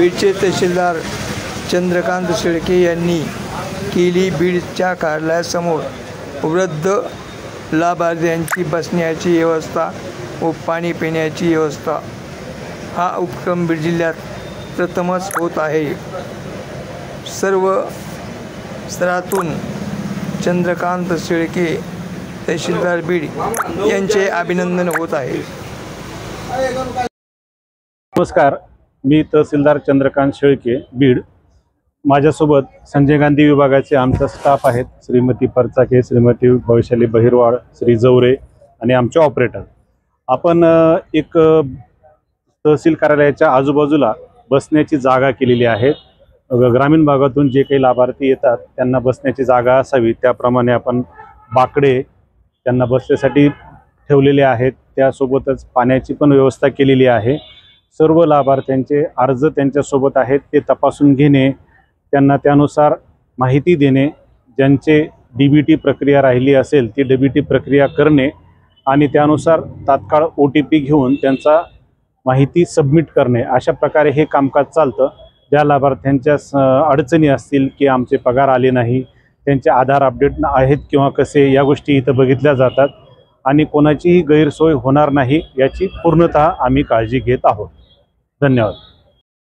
बीडचे तहसीलदार चंद्रकांत शेळके यांनी केली बीडच्या कार्यालयासमोर वृद्ध लाभार्थ्यांची बसण्याची व्यवस्था व पाणी पिण्याची व्यवस्था। हा उपक्रम बीड जिल्ह्यात प्रथमच होत आहे। सर्व स्तरातून चंद्रकांत शेळके तहसीलदार बीड यांचे अभिनंदन होत आहे। नमस्कार, मी तहसीलदार चंद्रकांत शेळके बीड। माझ्यासोबत संजय गांधी विभागाचे आमचा स्टाफ आहेत, श्रीमती परचाके, श्रीमती वैशाली बहिरवाड, श्री जवरे आणि आमचे ऑपरेटर। आपण एक तहसील कार्यालयाच्या आजूबाजूला बसण्याची जागा केलेली आहे। ग्रामीण भागातून जे काही लाभार्थी येतात त्यांना बसण्याची जागा असावी त्याप्रमाणे आपण बाकडे त्यांना बसण्यासाठी ठेवलेले आहेत। त्यासोबतच पाण्याची पण व्यवस्था केलेली आहे। सर्व लाभार्थ्यांचे अर्ज त्यांच्यासोबत आहेत, ते तपासून घेणे, त्यांना त्यानुसार माहिती देणे, ज्यांचे डीबीटी प्रक्रिया राहिली असेल ती डीबीटी प्रक्रिया करणे आणि त्यानुसार तात्काळ OTP घेऊन त्यांचा माहिती सबमिट करणे। अशा प्रकारे हे कामकाज चालतं। ज्या लाभार्थ्यांच्या अडचणी असतील की आमचे पगार आले नाही, त्यांचे आधार अपडेट आहेत किंवा कसे, या गोष्टी इथं बघितल्या जातात आणि कोणाचीही गैरसोय होणार नाही याची पूर्णतः आम्ही काळजी घेत आहोत। धन्यवाद।